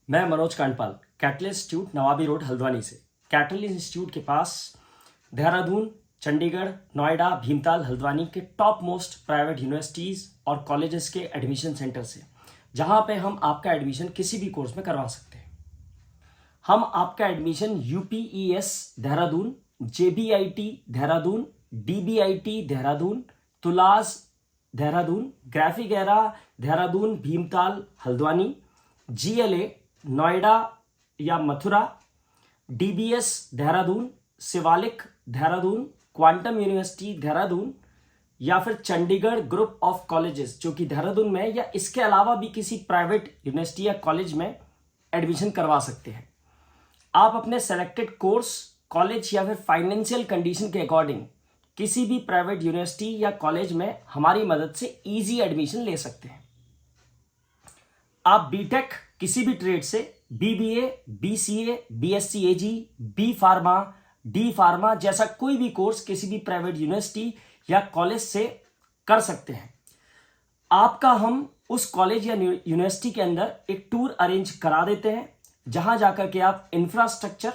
मैं Manoj Kandpal cattle institute Nawabi road Haldwani से। Cattle institute के पास देहरादून, चंडीगढ़, नोएडा, भीमताल, हल्द्वानी के टॉप मोस्ट प्राइवेट यूनिवर्सिटीज़ और कॉलेजेस के एडमिशन सेंटर से, जहां पे हम आपका एडमिशन किसी भी कोर्स में करवा सकते हैं। हम आपका admission UPES Dehradun, JBIT Dehradun, DBIT Dehradun, Tulas Dehradun, Graphic Era Dehradun, Bhimtal, Haldwani, GLA Noida या Mathura, DBS Dehradun, Shivalik Dehradun, Quantum university Dehradun या फिर चंडीगढ़ ग्रुप ऑफ कॉलेजेस जो कि देहरादून में, या इसके अलावा भी किसी प्राइवेट यूनिवर्सिटी या कॉलेज में एडमिशन करवा सकते हैं। आप अपने सेलेक्टेड कोर्स, कॉलेज या फिर फाइनेंशियल कंडीशन के अकॉर्डिंग किसी भी प्राइवेट यूनिवर्सिटी या कॉलेज में हमारी मदद से इजी एडमिशन ले सकते हैं। आप बीटेक किसी भी ट्रेड से, BBA, BCA, BSc AG, B pharma, D pharma जैसा कोई भी कोर्स किसी भी प्राइवेट यूनिवर्सिटी या कॉलेज से कर सकते हैं। आपका हम उस कॉलेज या यूनिवर्सिटी के अंदर एक टूर अरेंज करा देते हैं, जहां जाकर के आप इंफ्रास्ट्रक्चर,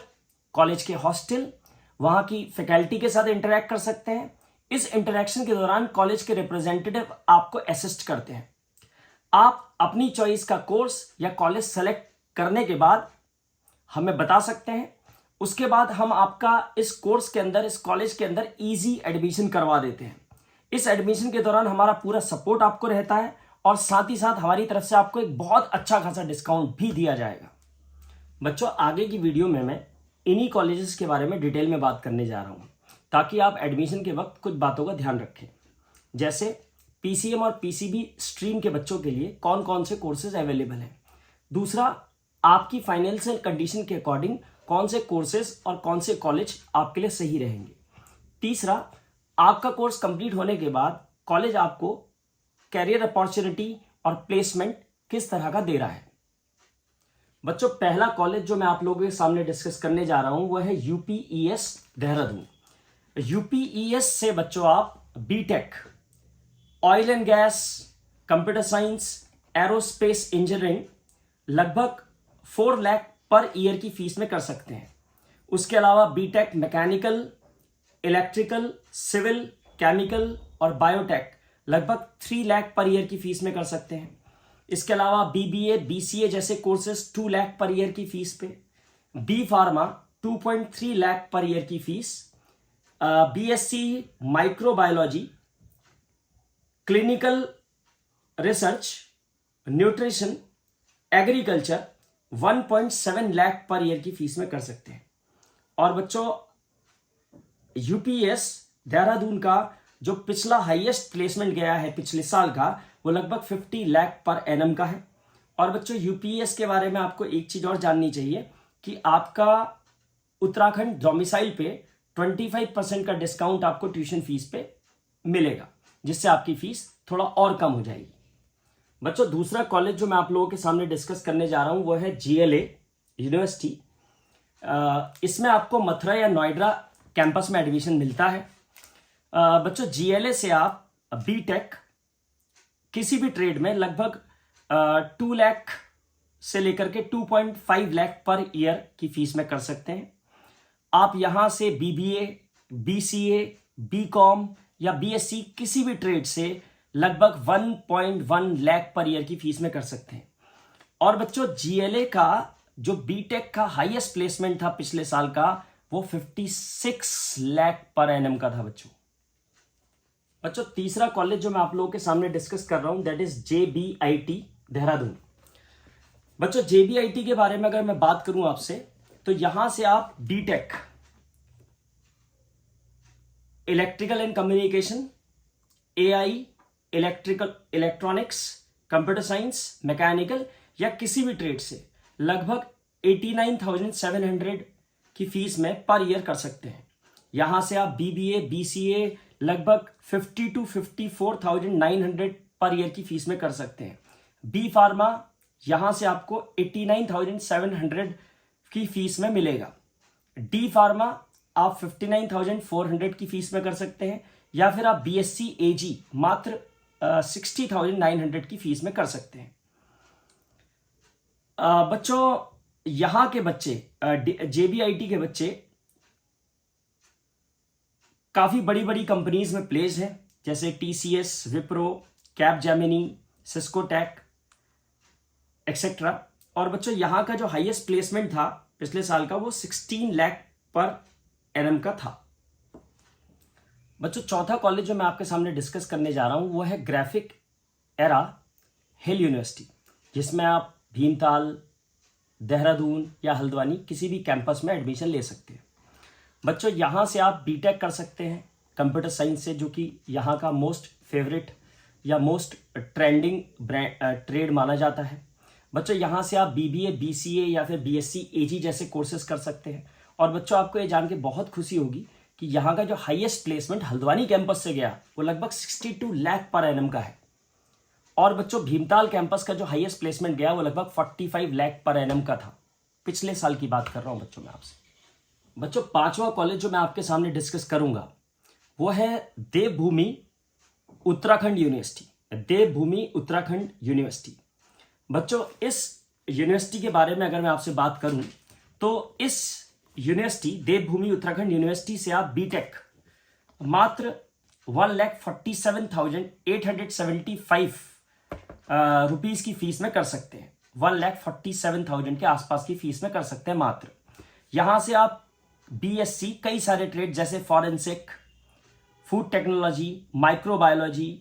कॉलेज के हॉस्टल, वहां की फैकल्टी के साथ इंटरेक्ट कर सकते हैं। इस इंटरेक्शन के दौरान कॉलेज के रिप्रेजेंटेटिव आपको असिस्ट करते हैं। आप अपनी चॉइस का कोर्स या कॉलेज सेलेक्ट करने के बाद हमें बता सकते हैं। उसके बाद हम आपका इस कोर्स के अंदर, इस कॉलेज के अंदर इजी एडमिशन करवा देते हैं। इस एडमिशन के दौरान हमारा पूरा सपोर्ट आपको रहता है और साथ ही साथ हमारी तरफ से आपको एक बहुत अच्छा खासा डिस्काउंट भी दिया जाएगा। बच्चों, आगे की वीडियो में मैं इन्हीं कॉलेजेस के बारे में डिटेल में बात करने जा रहा हूँ, ताकि आप एडमिशन के वक्त कुछ बातों का ध्यान रखें। जैसे PCM और PCB स्ट्रीम के बच्चों के लिए कौन कौन से कोर्सेज अवेलेबल हैं। दूसरा, आपकी फाइनेंशियल कंडीशन के अकॉर्डिंग कौन से कोर्सेज और कौन से कॉलेज आपके लिए सही रहेंगे। तीसरा, आपका कोर्स कंप्लीट होने के बाद कॉलेज आपको कैरियर अपॉर्चुनिटी और प्लेसमेंट किस तरह का दे रहा है। बच्चों, पहला कॉलेज जो मैं आप लोगों के सामने डिस्कस करने जा रहा हूं वो है UPES देहरादून। UPES से बच्चों आप BTech, oil and gas, computer science, aerospace engineering लगभग 4 लाख पर ईयर की फीस में कर सकते हैं। उसके अलावा BTech mechanical, electrical, civil, chemical और बायोटेक लगभग 3 लाख पर ईयर की फीस में कर सकते हैं। इसके अलावा BBA, BCA जैसे कोर्सेज 2 लाख पर ईयर की फीस पे, B pharma 2.3 lakh per year की fees, BSc microbiology, clinical research, nutrition, agriculture 1.7 lakh per year की फीस में कर सकते हैं। और बच्चों, UPES देहरादून का जो पिछला हाईएस्ट प्लेसमेंट गया है पिछले साल का, वो लगभग 50 लाख पर एनम का है। और बच्चों, UPES के बारे में आपको एक चीज और जाननी चाहिए कि आपका उत्तराखंड डोमिसाइल पे 25% का डिस्काउंट आपको ट्यूशन फीस पे मिलेगा, जिससे आपकी फीस थोड़ा और कम हो जाएगी। बच्चों, दूसरा कॉलेज जो मैं आप लोगों के सामने डिस्कस करने जा रहा हूं वो है GLA यूनिवर्सिटी। इसमें आपको मथुरा या नोएडा कैंपस में एडमिशन मिलता है। बच्चों, GLA से आप बीटेक किसी भी ट्रेड में लगभग 2 लाख से लेकर के 2.5 लाख पर ईयर की फीस में कर सकते हैं। आप यहां से BBA, BCA, BCom या BSc किसी भी ट्रेड से लगभग 1.1 लाख पर ईयर की फीस में कर सकते हैं। और बच्चों, GLA का जो बीटेक का हाईएस्ट प्लेसमेंट था पिछले साल का, वो 56 लाख पर एनम का था। बच्चों, तीसरा कॉलेज जो मैं आप लोगों के सामने डिस्कस कर रहा हूं दैट इज JBIT देहरादून। बच्चों, JBIT के बारे में अगर मैं बात करूं आपसे, तो यहां से आप BTech electrical and communication, AI, electronics, computer science, mechanical या किसी भी ट्रेड से लगभग 89,700 की फीस में पर ईयर कर सकते हैं। यहां से आप BBA, BCA लगभग 50 to 54,900 पर ईयर की फीस में कर सकते हैं। B फार्मा यहां से आपको 89,700 की फीस में मिलेगा। D फार्मा आप 59,400 की फीस में कर सकते हैं, या फिर आप BSc AG मात्र 60,900 की फीस में कर सकते हैं। बच्चों यहाँ के बच्चे JBIT के बच्चे काफ़ी बड़ी बड़ी कंपनीज में प्लेस हैं, जैसे TCS, Wipro, Capgemini, Cisco tech etcetera. और बच्चों यहाँ का जो हाईएस्ट प्लेसमेंट था पिछले साल का वो 16 लाख पर एनम का था। बच्चों चौथा कॉलेज जो मैं आपके सामने डिस्कस करने जा रहा हूँ वो है ग्राफिक एरा हिल यूनिवर्सिटी, जिसमें आप भीमताल, देहरादून या हल्द्वानी किसी भी कैंपस में एडमिशन ले सकते हैं। बच्चों यहाँ से आप बीटेक कर सकते हैं कंप्यूटर साइंस से, जो कि यहाँ का मोस्ट फेवरेट या मोस्ट ट्रेंडिंग ट्रेड माना जाता है। बच्चों यहाँ से आप BBA, BCA या फिर BSc AG जैसे कोर्सेज कर सकते हैं। और बच्चों आपको ये जान के बहुत खुशी होगी कि यहाँ का जो हाईएस्ट प्लेसमेंट हल्द्वानी कैंपस से गया वो लगभग 62 लाख पर एनम का है। और बच्चों भीमताल कैंपस का जो हाईएस्ट प्लेसमेंट गया वो लगभग 45 लाख पर एनम का था। पिछले साल की बात कर रहा हूँ बच्चों मैं आपसे। बच्चों पांचवा कॉलेज जो मैं आपके सामने डिस्कस करूंगा वो है देवभूमि उत्तराखंड यूनिवर्सिटी। देवभूमि उत्तराखंड यूनिवर्सिटी। बच्चों इस यूनिवर्सिटी के बारे में अगर मैं आपसे बात करूं तो इस यूनिवर्सिटी देवभूमि उत्तराखंड यूनिवर्सिटी से आप बीटेक मात्र 1,47,875 रुपीस की फीस में कर सकते हैं। 1,47,000 के आसपास की फीस में कर सकते हैं मात्र। यहां से आप BSc कई सारे ट्रेड जैसे forensic, food technology, microbiology,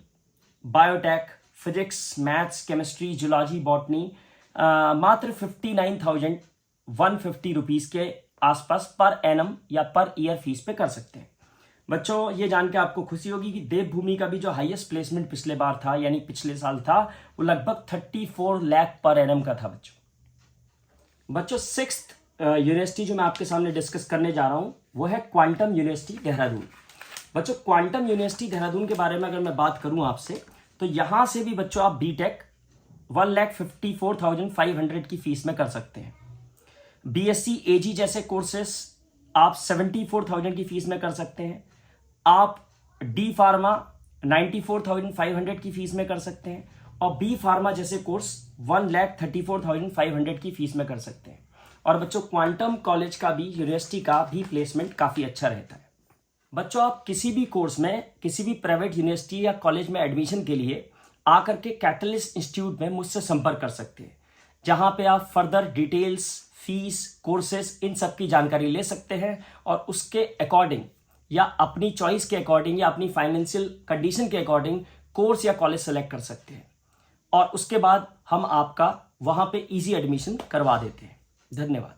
biotech, physics, maths, chemistry, zoology, botany मात्र 59,150 रुपीस के आसपास पर एनम या पर ईयर फीस पे कर सकते हैं। बच्चों ये जान के आपको खुशी होगी कि देवभूमि का भी जो हाईएस्ट प्लेसमेंट पिछले बार था यानी पिछले साल था वो लगभग 34 लाख पर एनम का था। बच्चों सिक्स्थ यूनिवर्सिटी जो मैं आपके सामने डिस्कस करने जा रहा हूं वो है क्वांटम यूनिवर्सिटी देहरादून। बच्चों क्वांटम यूनिवर्सिटी देहरादून के बारे में अगर मैं बात करूं आपसे तो यहां से भी बच्चों आप बीटेक 1,54,500 की फीस में कर सकते हैं। BSc AG जैसे कोर्सेस आप 74,000 की फीस में कर सकते हैं। आप D फार्मा 94,500 की फीस में कर सकते हैं और B फार्मा जैसे कोर्स 1,34,500 की फीस में कर सकते हैं। और बच्चों क्वांटम कॉलेज का भी यूनिवर्सिटी का भी प्लेसमेंट काफ़ी अच्छा रहता है। बच्चों आप किसी भी कोर्स में किसी भी प्राइवेट यूनिवर्सिटी या कॉलेज में एडमिशन के लिए आकर के कैटलिस्ट इंस्टीट्यूट में मुझसे संपर्क कर सकते हैं, जहां पे आप further details, fees, courses in सब की जानकारी ले सकते हैं और उसके अकॉर्डिंग या अपनी चॉइस के अकॉर्डिंग या अपनी फाइनेंशियल कंडीशन के अकॉर्डिंग कोर्स या कॉलेज सेलेक्ट कर सकते हैं और उसके बाद हम आपका वहां पे इजी एडमिशन करवा देते हैं। धन्यवाद।